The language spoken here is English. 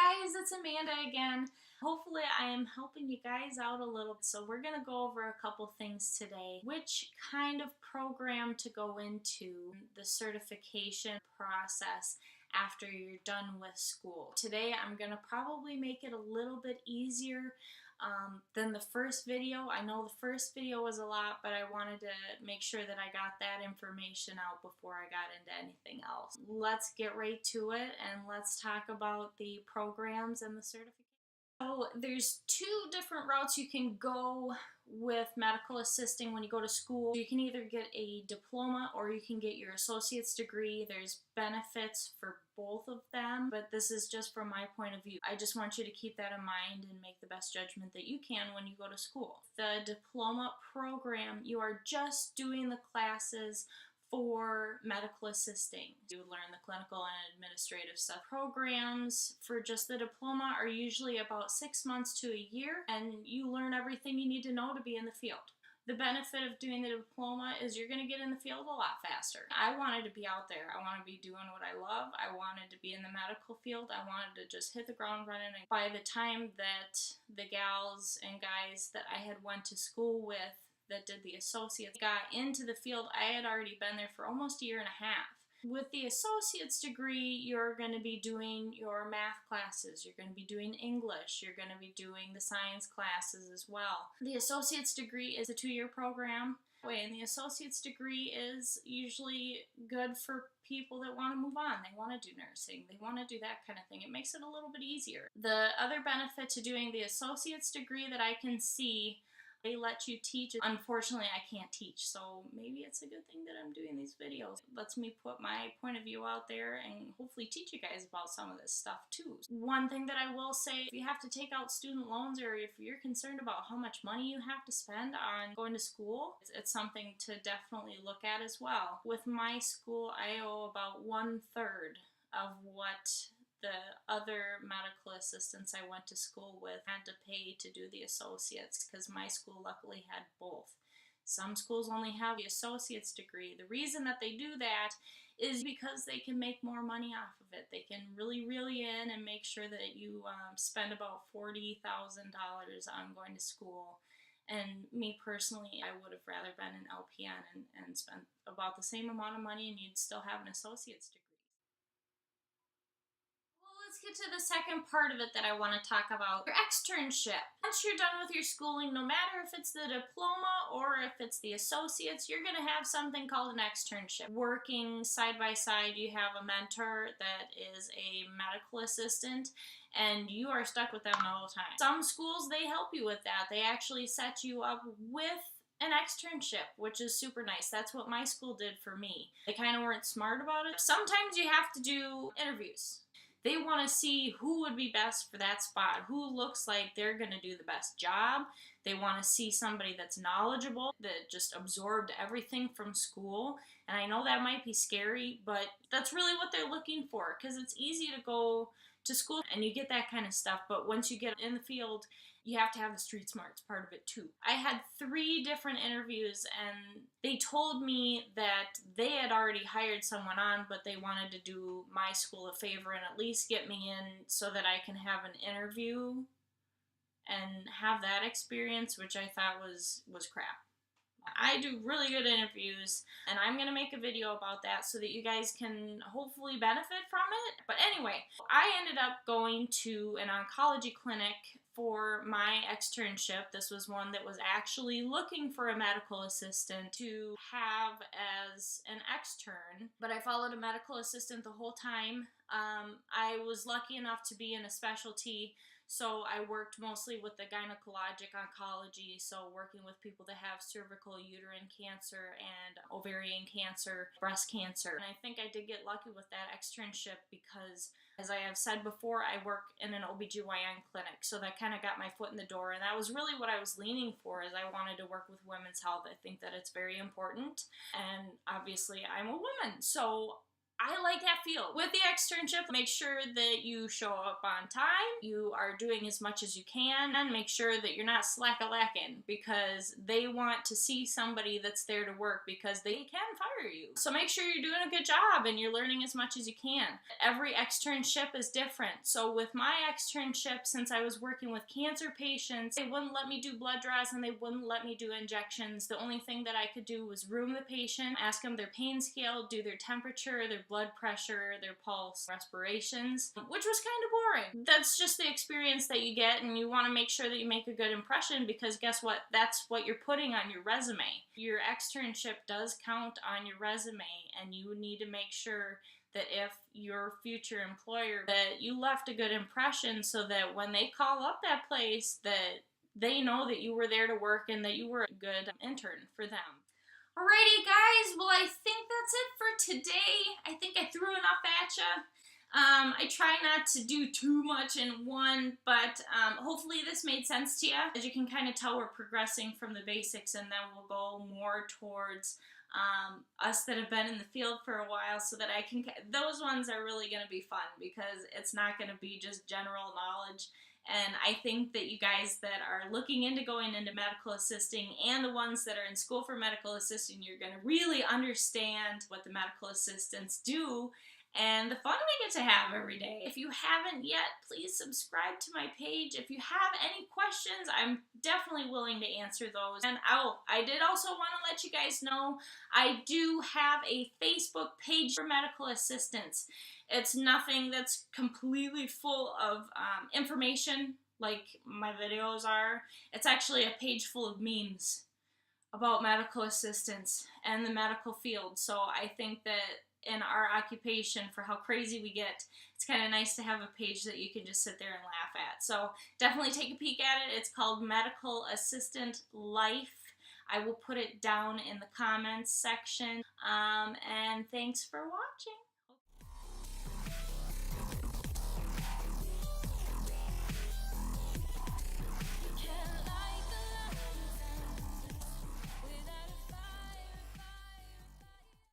guys, it's Amanda again. Hopefully I am helping you guys out a little. So we're going to go over a couple things today. Which kind of program to go into, the certification process after you're done with school. Today I'm going to probably make it a little bit easier than the first video. I know the first video was a lot, but I wanted to make sure that I got that information out before I got into anything else. Let's get right to it and let's talk about the programs and the certification. So there's two different routes you can go with medical assisting when you go to school. You can either get a diploma or you can get your associate's degree. There's benefits for both of them, but this is just from my point of view. I just want you to keep that in mind and make the best judgment that you can when you go to school. The diploma program, you are just doing the classes for medical assisting. You would learn the clinical and administrative stuff. Programs for just the diploma are usually about 6 months to a year, and you learn everything you need to know to be in the field. The benefit of doing the diploma is you're going to get in the field a lot faster. I wanted to be out there. I want to be doing what I love. I wanted to be in the medical field. I wanted to just hit the ground running. And by the time that the gals and guys that I had went to school with that did the associates got into the field, I had already been there for almost a year and a half. With the associate's degree, you're going to be doing your math classes, you're going to be doing English, you're going to be doing the science classes as well. The associate's degree is a 2-year program, and the associate's degree is usually good for people that want to move on. They want to do nursing, they want to do that kind of thing. It makes it a little bit easier. The other benefit to doing the associate's degree that I can see, they let you teach. Unfortunately, I can't teach, so maybe it's a good thing that I'm doing these videos. It lets me put my point of view out there and hopefully teach you guys about some of this stuff too. One thing that I will say, if you have to take out student loans or if you're concerned about how much money you have to spend on going to school, it's something to definitely look at as well. With my school, I owe about 1/3 of what the other medical assistants I went to school with had to pay to do the associates, because my school luckily had both. Some schools only have the associate's degree. The reason that they do that is because they can make more money off of it. They can really reel you in and make sure that you spend about $40,000 on going to school. And me personally, I would have rather been an LPN and spent about the same amount of money and you'd still have an associate's degree. Let's get to the second part of it that I want to talk about, your externship. Once you're done with your schooling, no matter if it's the diploma or if it's the associates, you're going to have something called an externship. Working side by side, you have a mentor that is a medical assistant, and you are stuck with them the whole time. Some schools, they help you with that. They actually set you up with an externship, which is super nice. That's what my school did for me. They kind of weren't smart about it. Sometimes you have to do interviews. They want to see who would be best for that spot, who looks like they're going to do the best job. They want to see somebody that's knowledgeable, that just absorbed everything from school. And I know that might be scary, but that's really what they're looking for, because it's easy to go to school and you get that kind of stuff, but once you get in the field, you have to have the street smarts part of it too. I had 3 different interviews and they told me that they had already hired someone on, but they wanted to do my school a favor and at least get me in so that I can have an interview and have that experience, which I thought was crap. I do really good interviews, and I'm going to make a video about that so that you guys can hopefully benefit from it. But anyway, I ended up going to an oncology clinic for my externship. This was one that was actually looking for a medical assistant to have as an extern, but I followed a medical assistant the whole time. I was lucky enough to be in a specialty, so I worked mostly with the gynecologic oncology, so working with people that have cervical uterine cancer and ovarian cancer, breast cancer. And I think I did get lucky with that externship because, as I have said before, I work in an OBGYN clinic, so that kind of got my foot in the door, and that was really what I was leaning for, is I wanted to work with women's health. I think that it's very important, and obviously I'm a woman, so I like that field. With the externship, make sure that you show up on time, you are doing as much as you can, and make sure that you're not slack-a-lacking, because they want to see somebody that's there to work, because they can fire you. So make sure you're doing a good job and you're learning as much as you can. Every externship is different. So with my externship, since I was working with cancer patients, they wouldn't let me do blood draws and they wouldn't let me do injections. The only thing that I could do was room the patient, ask them their pain scale, do their temperature, their blood pressure, their pulse, respirations, which was kind of boring. That's just the experience that you get, and you want to make sure that you make a good impression, because guess what? That's what you're putting on your resume. Your externship does count on your resume, and you need to make sure that if your future employer, that you left a good impression, so that when they call up that place, that they know that you were there to work and that you were a good intern for them. Alrighty, guys. Well, I think that's it for today. I think I threw enough at you. I try not to do too much in one, but hopefully this made sense to you. As you can kind of tell, we're progressing from the basics, and then we'll go more towards us that have been in the field for a while, so that I can, those ones are really going to be fun, because it's not going to be just general knowledge. And I think that you guys that are looking into going into medical assisting, and the ones that are in school for medical assisting, you're going to really understand what the medical assistants do and the fun we get to have every day. If you haven't yet, please subscribe to my page. If you have any questions, I'm definitely willing to answer those. And I did also want to let you guys know, I do have a Facebook page for medical assistants. It's nothing that's completely full of information like my videos are. It's actually a page full of memes about medical assistants and the medical field. So I think that in our occupation, for how crazy we get, it's kind of nice to have a page that you can just sit there and laugh at. So definitely take a peek at it. It's called Medical Assistant Life. I will put it down in the comments section. And thanks for watching.